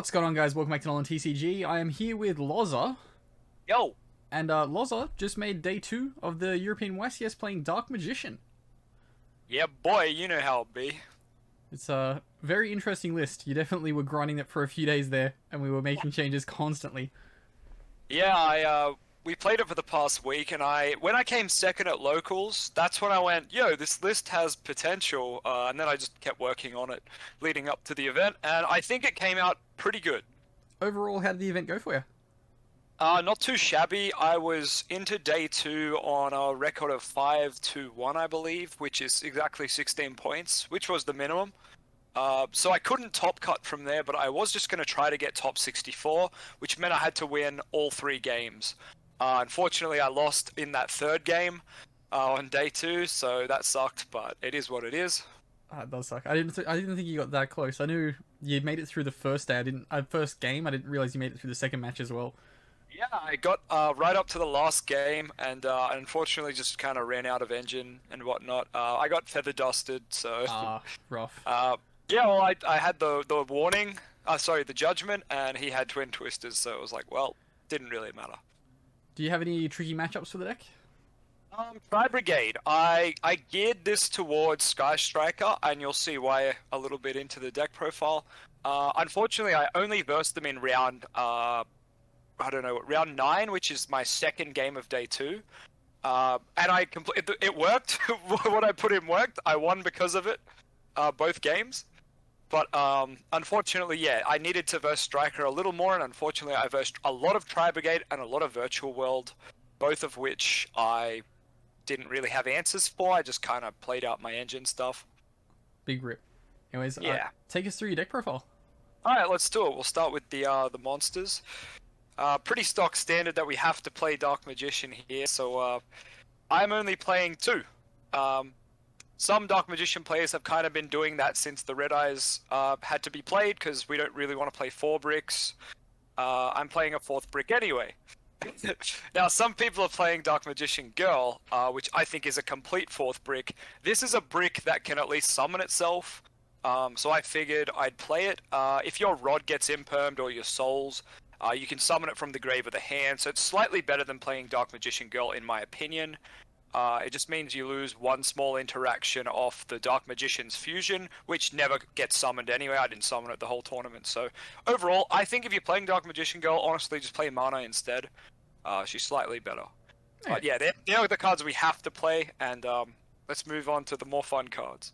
What's going on, guys? Welcome back to NolanTCG. I am here with Loza, Yo, and Loza just made day 2 of the European YCS playing Dark Magician. yeah, boy, you know how it be. It's a very interesting list. You definitely were grinding it for a few days there, and we were making changes constantly. Yeah, we played it for the past week, and when I came second at locals, that's when I went, yo, this list has potential, and then I just kept working on it leading up to the event, and I think it came out pretty good. Overall, how did the event go for you? Not too shabby. I was into day 2 on a record of 5-1, I believe, which is exactly 16 points, which was the minimum. So I couldn't top cut from there, but I was just going to try to get top 64, which meant I had to win all 3 games. Unfortunately, I lost in that 3rd game on day 2, so that sucked, but it is what it is. It does suck. I didn't think you got that close. I knew you made it through the first day. First game. I didn't realize you made it through the second match as well. Yeah, I got right up to the last game, and unfortunately just kind of ran out of engine and whatnot. I got feather dusted, so... Rough. Yeah, well, I had the warning, sorry, the judgment, and he had twin twisters, so it was like, well, didn't really matter. Do you have any tricky matchups for the deck? Tri Brigade. I geared this towards Sky Striker, and you'll see why a little bit into the deck profile. Unfortunately, I only versed them in round, round 9, which is my second game of day 2. And it worked. What I put in worked. I won because of it, both games. But unfortunately, yeah, I needed to verse Striker a little more, and unfortunately I versed a lot of Tri Brigade and a lot of Virtual World, both of which I didn't really have answers for. I just kind of played out my engine stuff. Big rip. Anyways, yeah. Take us through your deck profile. Alright, let's do it. We'll start with the monsters. Pretty stock standard that we have to play Dark Magician here, so I'm only playing 2. Some Dark Magician players have kind of been doing that since the Red Eyes had to be played, because we don't really want to play 4 bricks. I'm playing a 4th brick anyway. Now, some people are playing Dark Magician Girl, which I think is a complete 4th brick. This is a brick that can at least summon itself, so I figured I'd play it. If your Rod gets impermed or your Souls, you can summon it from the grave of the hand, so it's slightly better than playing Dark Magician Girl in my opinion. It just means you lose one small interaction off the Dark Magician's fusion, which never gets summoned anyway. I didn't summon it the whole tournament, so overall, I think if you're playing Dark Magician Girl, honestly, just play Mana instead. She's slightly better. But yeah, they're the cards we have to play, and let's move on to the more fun cards.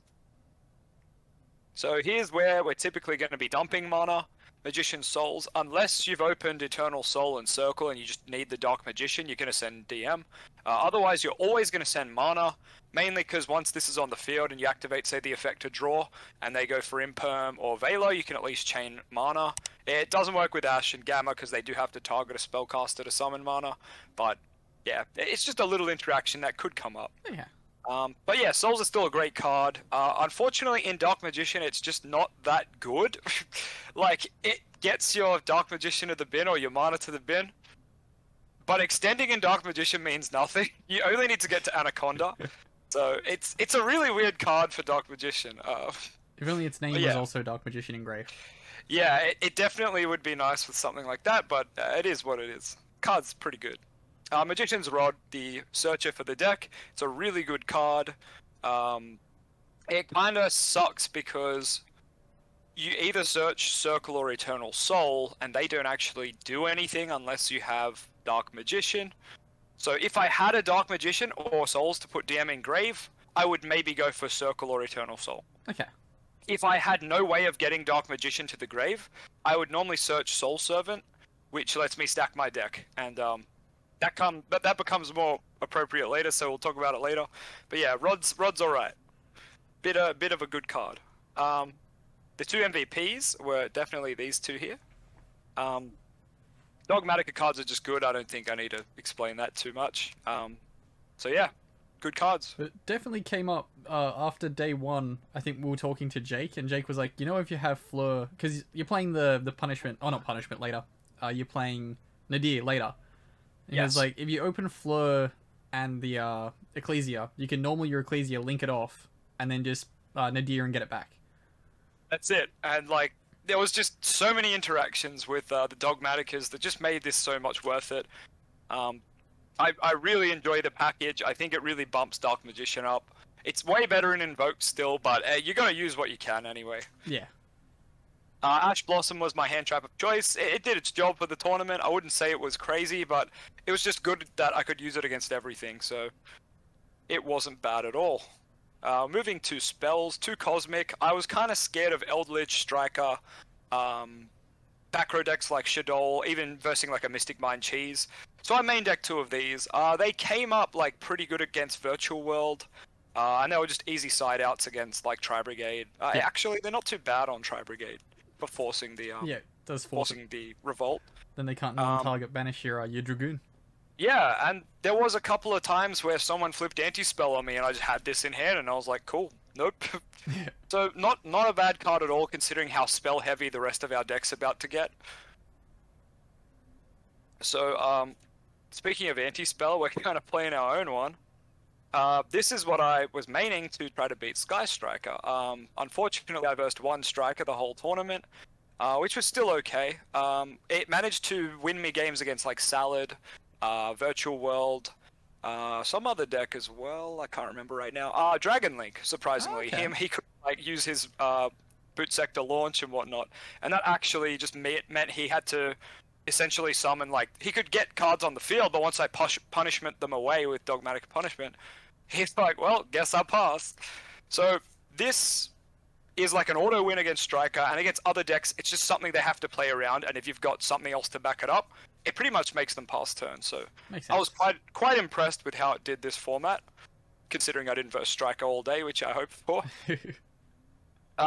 So here's where we're typically going to be dumping Mana. Magician's Souls, unless you've opened Eternal Soul and Circle and you just need the Dark Magician, you're going to send DM. Otherwise, you're always going to send Mana, mainly because once this is on the field and you activate, say, the effect to draw, and they go for Imperm or Velo, you can at least chain Mana. It doesn't work with Ash and Gamma because they do have to target a spellcaster to summon Mana, but yeah, it's just a little interaction that could come up. Yeah. But yeah, Souls is still a great card. Unfortunately, in Dark Magician, it's just not that good. Like, it gets your Dark Magician to the bin or your Mana to the bin. But extending in Dark Magician means nothing. You only need to get to Anaconda. So it's a really weird card for Dark Magician. If only its name was also Dark Magician Engraved. Yeah, it definitely would be nice with something like that, but it is what it is. Card's pretty good. Magician's Rod, the searcher for the deck. It's a really good card. It kind of sucks because you either search Circle or Eternal Soul, and they don't actually do anything unless you have Dark Magician. So if I had a Dark Magician or Souls to put DM in Grave, I would maybe go for Circle or Eternal Soul. Okay. If I had no way of getting Dark Magician to the grave, I would normally search Soul Servant, which lets me stack my deck, and that becomes more appropriate later, so we'll talk about it later. But yeah, Rod's alright. Bit of a good card. The 2 MVPs were definitely these 2 here. Dogmatica cards are just good. I don't think I need to explain that too much. So yeah, good cards. It definitely came up after day 1. I think we were talking to Jake, and Jake was like, you know, if you have Fleur, because you're playing the punishment, not punishment later. You're playing Nadir later. And yes. It was like, if you open Fleur and the Ecclesia, you can normal your Ecclesia, link it off, and then just Nadir and get it back. That's it. And like, there was just so many interactions with the Dogmaticas that just made this so much worth it. I really enjoy the package. I think it really bumps Dark Magician up. It's way better in Invoke still, but you're gonna use what you can anyway. Yeah. Ash Blossom was my hand trap of choice. It did its job for the tournament. I wouldn't say it was crazy, but it was just good that I could use it against everything, so it wasn't bad at all. Moving to spells, 2 Cosmic. I was kind of scared of Eldritch, Striker, back row decks like Shadol, even versing like a Mystic Mind Cheese. So I main deck 2 of these. They came up like pretty good against Virtual World, and they were just easy side outs against like Tri Brigade. Actually, they're not too bad on Tri Brigade for forcing the Yeah, it does force forcing the revolt. Then they can't non-target banish your Dragoon. Yeah, and there was a couple of times where someone flipped anti-spell on me and I just had this in hand and I was like, cool, nope. Yeah. So not a bad card at all considering how spell heavy the rest of our deck's about to get. So speaking of anti-spell, we're kind of playing our own one. This is what I was maining to try to beat Sky Striker. Unfortunately, I versed 1 Striker the whole tournament, which was still okay. It managed to win me games against like Salad, Virtual World, some other deck as well. I can't remember right now. Dragon Link, surprisingly. Okay. He could like use his boot sector launch and whatnot, and that actually just meant he had to essentially summon, like, he could get cards on the field, but once I punishment them away with Dogmatic Punishment, he's like, well, guess I passed. So this is like an auto win against Striker, and against other decks, it's just something they have to play around, and if you've got something else to back it up, it pretty much makes them pass turn. So Makes I was sense. quite impressed with how it did this format, considering I didn't verse Striker all day, which I hoped for.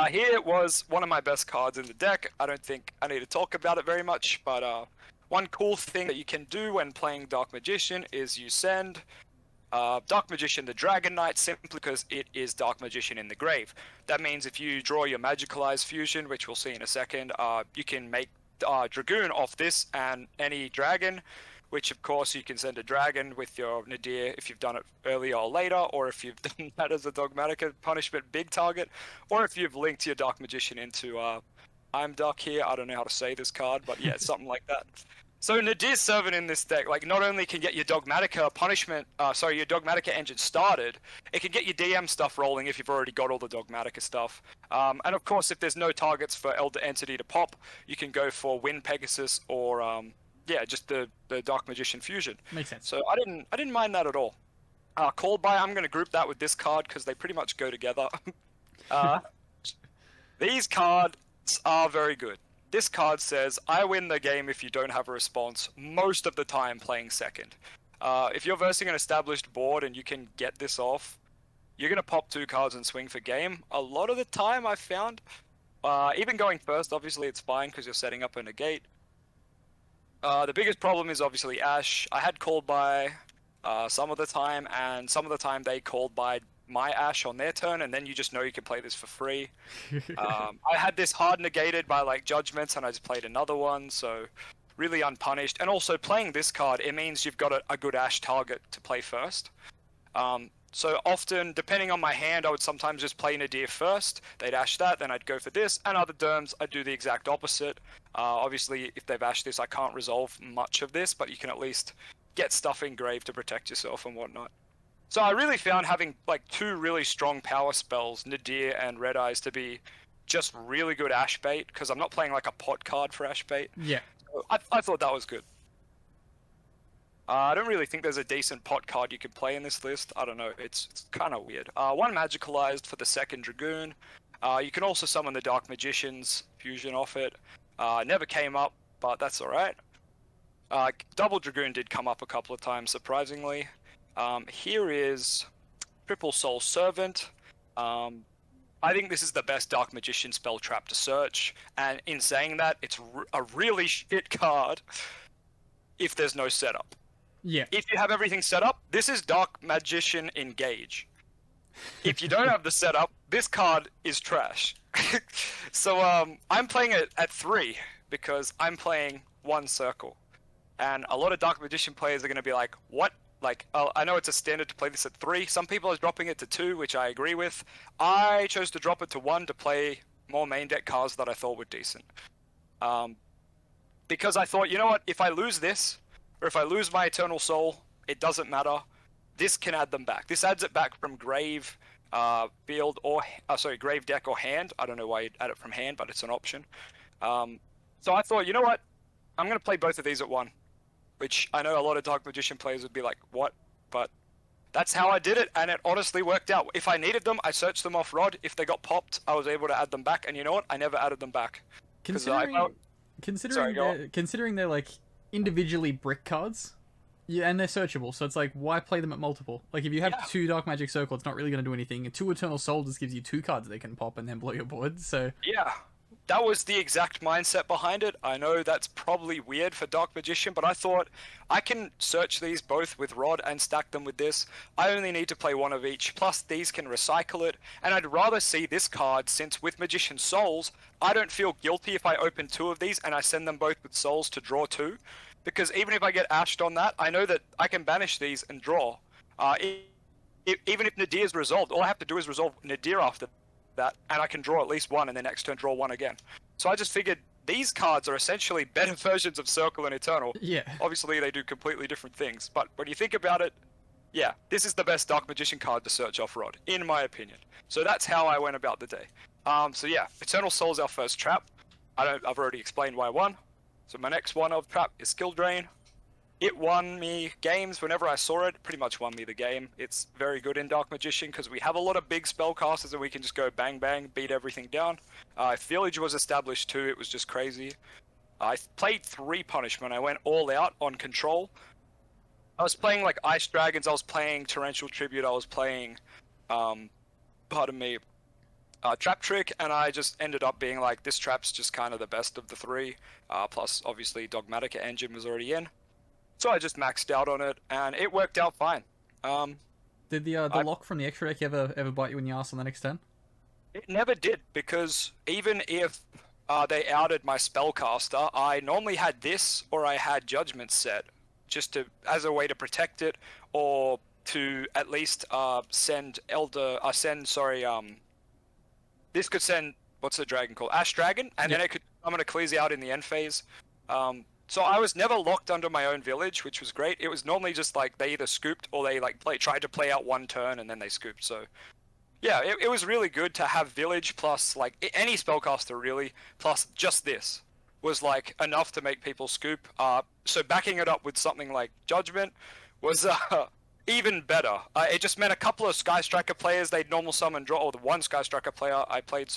Here was one of my best cards in the deck. I don't think I need to talk about it very much, but one cool thing that you can do when playing Dark Magician is you send Dark Magician the Dragon Knight simply because it is Dark Magician in the grave. That means if you draw your Magicalized Fusion, which we'll see in a second, you can make Dragoon off this and any dragon, which of course you can send a dragon with your Nadir if you've done it earlier or later, or if you've done that as a Dogmatic Punishment big target, or if you've linked your Dark Magician into I'm Dark here, I don't know how to say this card, but yeah, something like that. So Nadir's Servant in this deck, like, not only can get your Dogmatica punishment, your Dogmatica engine started, it can get your DM stuff rolling if you've already got all the Dogmatica stuff. And of course, if there's no targets for Elder Entity to pop, you can go for Wind Pegasus or just the Dark Magician Fusion. Makes sense. So I didn't mind that at all. Called by, I'm going to group that with this card because they pretty much go together. These cards are very good. This card says, I win the game if you don't have a response, most of the time playing second. If you're versing an established board and you can get this off, you're going to pop 2 cards and swing for game. A lot of the time I've found, even going first, obviously it's fine because you're setting up a negate. The biggest problem is obviously Ash. I had called by some of the time, and some of the time they called by my Ash on their turn, and then you just know you can play this for free. I had this hard negated by like judgments, and I just played another one, so really unpunished. And also playing this card, it means you've got a good Ash target to play first. So often, depending on my hand, I would sometimes just play Nadir first. They'd Ash that, then I'd go for this, and other terms I'd do the exact opposite. Obviously, if they've Ashed this, I can't resolve much of this, but you can at least get stuff engraved to protect yourself and whatnot. So I really found having like 2 really strong power spells, Nadir and Red Eyes, to be just really good Ash bait, because I'm not playing like a pot card for Ash bait. Yeah. So I thought that was good. I don't really think there's a decent pot card you can play in this list. I don't know, it's kind of weird. 1 Magicalized for the second Dragoon. You can also summon the Dark Magician's Fusion off it. Never came up, but that's alright. Double Dragoon did come up a couple of times, surprisingly. Here is Triple Soul Servant. I think this is the best Dark Magician spell trap to search, and in saying that, it's a really shit card if there's no setup. Yeah. If you have everything set up, this is Dark Magician Engage. If you don't have the setup, this card is trash. So I'm playing it at 3 because I'm playing 1 circle. And a lot of Dark Magician players are going to be like, what? Like, I know it's a standard to play this at 3. Some people are dropping it to 2, which I agree with. I chose to drop it to 1 to play more main deck cards that I thought were decent. Because I thought, you know what, if I lose this, or if I lose my Eternal Soul, it doesn't matter. This can add them back. This adds it back from grave, field, or grave deck or hand. I don't know why you'd add it from hand, but it's an option. So I thought, you know what, I'm going to play both of these at one, which I know a lot of Dark Magician players would be like, what? But that's how I did it, and it honestly worked out. If I needed them, I searched them off Rod. If they got popped, I was able to add them back, and you know what? I never added them back. Considering they're like individually brick cards, yeah, and they're searchable, so it's like, why play them at multiple? Like, if you have 2 Dark Magic Circle, it's not really going to do anything. And 2 Eternal Soul just gives you 2 cards they can pop and then blow your board, so... Yeah, that was the exact mindset behind it. I know that's probably weird for Dark Magician, but I thought, I can search these both with Rod and stack them with this. I only need to play one of each, plus these can recycle it, and I'd rather see this card, since with Magician Souls, I don't feel guilty if I open 2 of these and I send them both with Souls to draw 2. Because even if I get ashed on that, I know that I can banish these and draw. Even if Nadir's resolved, all I have to do is resolve Nadir after that, and I can draw at least 1, and then next turn draw 1 again. So I just figured these cards are essentially better versions of Circle and Eternal. Yeah. Obviously, they do completely different things, but when you think about it, yeah, this is the best Dark Magician card to search off Rod, in my opinion. So that's how I went about the day. So yeah, Eternal Soul is our first trap. I've already explained why I won. So my next one of trap is Skill Drain. It won me games whenever I saw it. Pretty much won me the game. It's very good in Dark Magician because we have a lot of big spellcasters and we can just go bang bang, beat everything down. If Village was established too, it was just crazy. I played 3 Punishment. I went all out on control. I was playing like Ice Dragons, I was playing Torrential Tribute, I was playing, Trap Trick, and I just ended up being like, this trap's just kind of the best of the 3. Plus, obviously, Dogmatica Engine was already in. So I just maxed out on it, and it worked out fine. Did the lock from the extra deck ever bite you in the ass on the next turn? It never did, because even if they outed my Spellcaster, I normally had this, or I had Judgment set, just as a way to protect it, or to at least this could send, what's the dragon called? Ash Dragon, and then it could summon Ecclesia out in the end phase. So I was never locked under my own village, which was great. It was normally just like they either scooped or they like tried to play out one turn and then they scooped. So yeah, it was really good to have village plus like any spellcaster really, plus just this was like enough to make people scoop. So backing it up with something like Judgment was even better. It just meant a couple of Sky Striker players, they'd normal summon Droll, or the one Sky Striker player I played,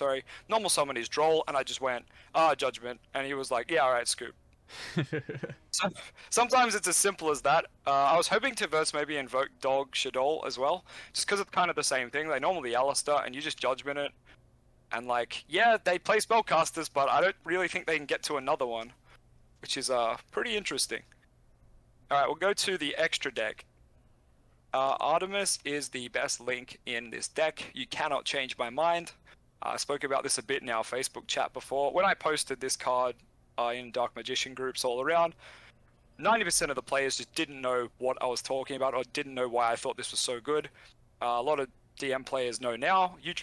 normal summon his Droll, and I just went, Judgment, and he was like, yeah, alright, scoop. So, sometimes it's as simple as that. I was hoping to verse maybe invoke Dog Shadol as well, just because it's kind of the same thing. They normally Alistair, and you just Judgment it, and like, yeah, they play spellcasters, but I don't really think they can get to another one, which is pretty interesting. Alright, we'll go to the extra deck. Artemis is the best link in this deck. You cannot change my mind. I spoke about this a bit in our Facebook chat before. When I posted this card in Dark Magician groups all around, 90% of the players just didn't know what I was talking about or didn't know why I thought this was so good. A lot of DM players know now. You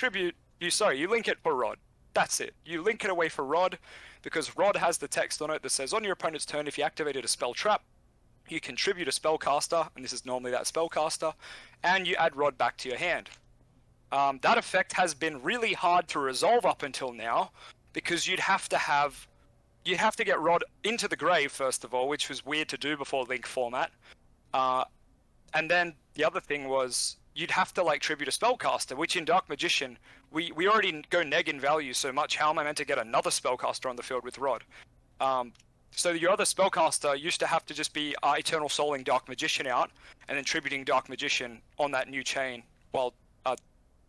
link it for Rod. That's it. You link it away for Rod because Rod has the text on it that says on your opponent's turn, if you activated a spell trap, you contribute a spellcaster, and this is normally that spellcaster, and you add Rod back to your hand. That effect has been really hard to resolve up until now, because you'd have to get Rod into the grave first of all, which was weird to do before Link format. And then the other thing was you'd have to like tribute a spellcaster, which in Dark Magician we already go neg in value so much. How am I meant to get another spellcaster on the field with Rod? So your other spellcaster used to have to just be Eternal Souling Dark Magician out, and then tributing Dark Magician on that new chain while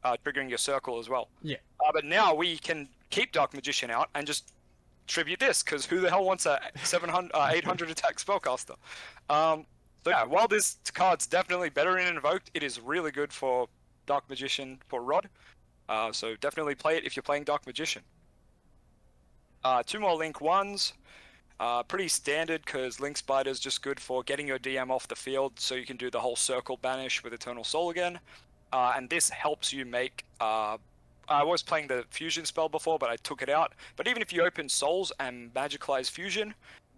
triggering your circle as well. Yeah. But now we can keep Dark Magician out and just tribute this, because who the hell wants a 800 attack spellcaster? So yeah, while this card's definitely better in Invoked, it is really good for Dark Magician for Rod. So definitely play it if you're playing Dark Magician. 2 more Link 1s. Pretty standard, because Link Spider's just good for getting your DM off the field, so you can do the whole circle banish with Eternal Soul again. And this helps you make I was playing the fusion spell before, but I took it out. But even if you open Souls and Magicalize Fusion,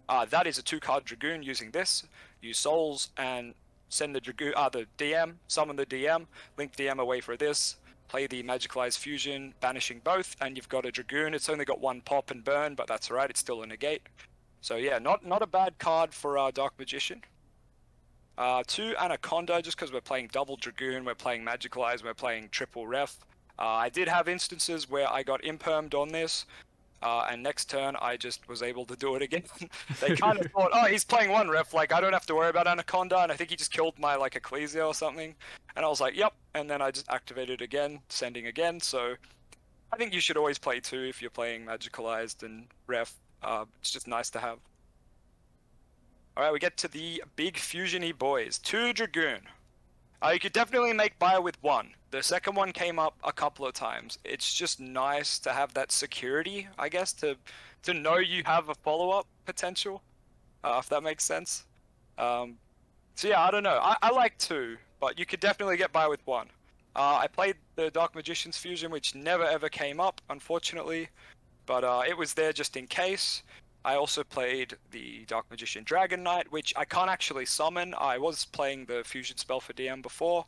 that is a 2-card Dragoon using this. Use Souls and send the Dragoon, the DM, summon the DM, link DM away for this, play the Magicalize Fusion, banishing both, and you've got a Dragoon. It's only got 1 pop and burn, but that's alright, it's still a negate. So yeah, not a bad card for Dark Magician. 2 Anaconda, just because we're playing double Dragoon, we're playing Magicalize, we're playing triple Ref. I did have instances where I got impermed on this, and next turn I just was able to do it again. They kind of thought, oh, he's playing 1 Ref, like I don't have to worry about Anaconda, and I think he just killed my like Ecclesia or something. And I was like, yep, and then I just activated again, sending again. So I think you should always play 2 if you're playing Magicalized and Ref. It's just nice to have. Alright, we get to the big fusion-y boys. 2 Dragoon. You could definitely make buy with 1. The second one came up a couple of times. It's just nice to have that security, I guess, to know you have a follow-up potential, if that makes sense. So yeah, I don't know. I like 2, but you could definitely get by with 1. I played the Dark Magician's Fusion, which never ever came up, unfortunately, but it was there just in case. I also played the Dark Magician Dragon Knight, which I can't actually summon. I was playing the fusion spell for DM before,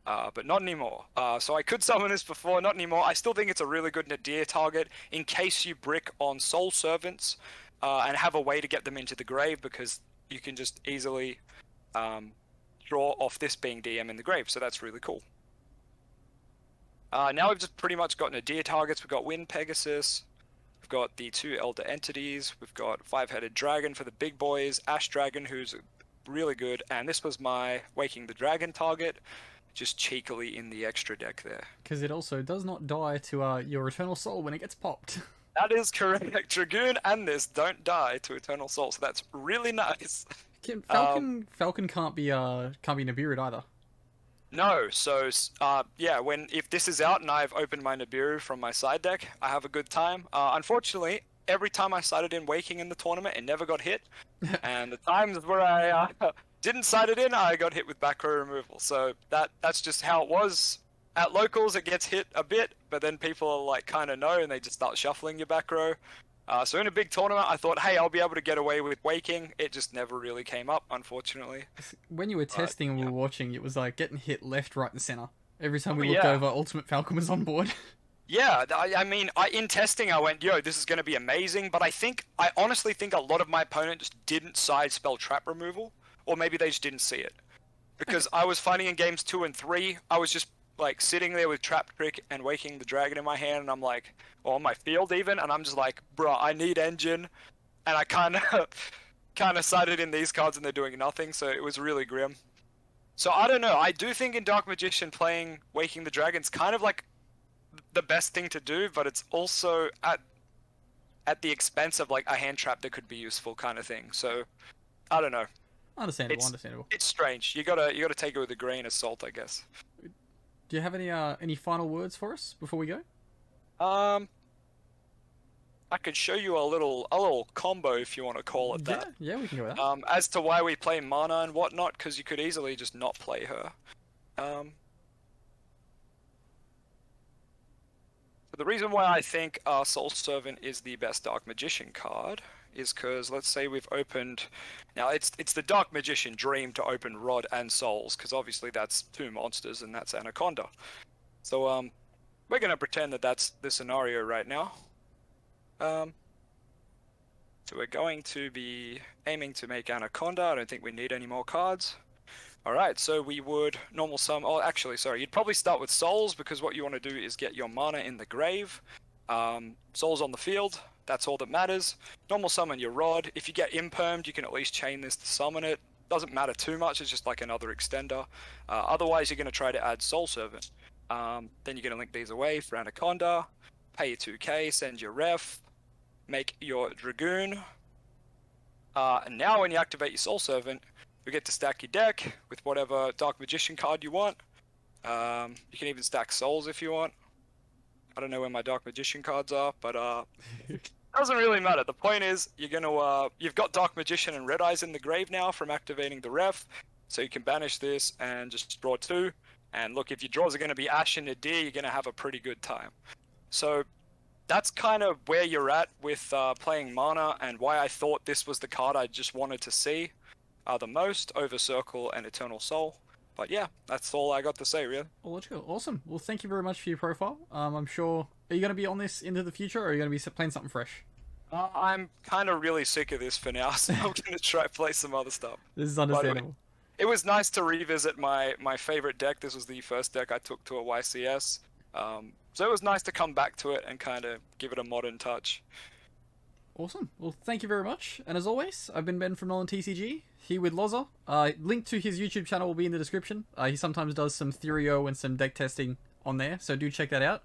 but not anymore. So I could summon this before, not anymore. I still think it's a really good Nadir target in case you brick on Soul Servants and have a way to get them into the grave, because you can just easily draw off this being DM in the grave, so that's really cool. Now we've just pretty much got Nadir targets. We've got Wind Pegasus. We've got the 2 Elder Entities, we've got 5-headed Dragon for the big boys, Ash Dragon, who's really good, and this was my Waking the Dragon target, just cheekily in the extra deck there. Because it also does not die to your Eternal Soul when it gets popped. That is correct. Dragoon and this don't die to Eternal Soul, so that's really nice. Falcon can't be Nibiru either. No, so yeah, if this is out and I've opened my Nibiru from my side deck, I have a good time. Unfortunately, every time I sided in Waking in the tournament, it never got hit, and the times where I didn't side it in, I got hit with back row removal. So that's just how it was. At locals, it gets hit a bit, but then people like kind of know and they just start shuffling your back row. So in a big tournament, I thought, hey, I'll be able to get away with Waking. It just never really came up, unfortunately. When you were testing and we were watching, it was like getting hit left, right, and center. Every time we looked over, Ultimate Falcon was on board. Yeah, I mean, in testing, I went, yo, this is going to be amazing. But I honestly think a lot of my opponent just didn't side spell trap removal, or maybe they just didn't see it. Because I was fighting in games 2 and 3, I was just like sitting there with Trap Trick and Waking the Dragon in my hand, and I'm like, or on my field even, and I'm just like, bruh, I need engine, and I kind of sided in these cards and they're doing nothing, so it was really grim. So I don't know, I do think in Dark Magician playing Waking the Dragon's kind of like the best thing to do, but it's also at the expense of like a hand trap that could be useful kind of thing. So I don't know. Understandable. It's strange. You gotta take it with a grain of salt, I guess. Do you have any final words for us before we go? I could show you a little combo if you want to call it that. Yeah, we can go with that. As to why we play Mana and whatnot, because you could easily just not play her. So the reason why I think Soul Servant is the best Dark Magician card is because, let's say we've opened... Now, it's the Dark Magician dream to open Rod and Souls, because obviously that's 2 monsters, and that's Anaconda. So, we're going to pretend that that's the scenario right now. So we're going to be aiming to make Anaconda. I don't think we need any more cards. Alright, so we would normal summon... Oh, actually, sorry. You'd probably start with Souls, because what you want to do is get your mana in the grave. Souls on the field. That's all that matters. Normal summon your Rod. If you get impermed, you can at least chain this to summon it. Doesn't matter too much, it's just like another extender. Otherwise, you're going to try to add Soul Servant. Then you're going to link these away for Anaconda. Pay your 2k, send your Ref. Make your Dragoon. And now when you activate your Soul Servant, you get to stack your deck with whatever Dark Magician card you want. You can even stack Souls if you want. I don't know where my Dark Magician cards are, but doesn't really matter. The point is, you're gonna you've got Dark Magician and Red Eyes in the grave now from activating the Ref, so you can banish this and just draw 2. And look, if your draws are gonna be Ash and Nadir, you're gonna have a pretty good time. So that's kind of where you're at with playing mana, and why I thought this was the card I just wanted to see the most over Circle and Eternal Soul. But yeah, that's all I got to say, really. Well, logical. Awesome. Well, thank you very much for your profile. I'm sure. Are you going to be on this into the future, or are you going to be playing something fresh? I'm kind of really sick of this for now, so I'm going to try play some other stuff. This is understandable. It was nice to revisit my favorite deck. This was the first deck I took to a YCS. So it was nice to come back to it and kind of give it a modern touch. Awesome. Well, thank you very much. And as always, I've been Ben from NolanTCG, here with Loza. Link to his YouTube channel will be in the description. He sometimes does some Theorio and some deck testing on there, so do check that out.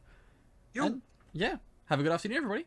And yeah, have a good afternoon, everybody.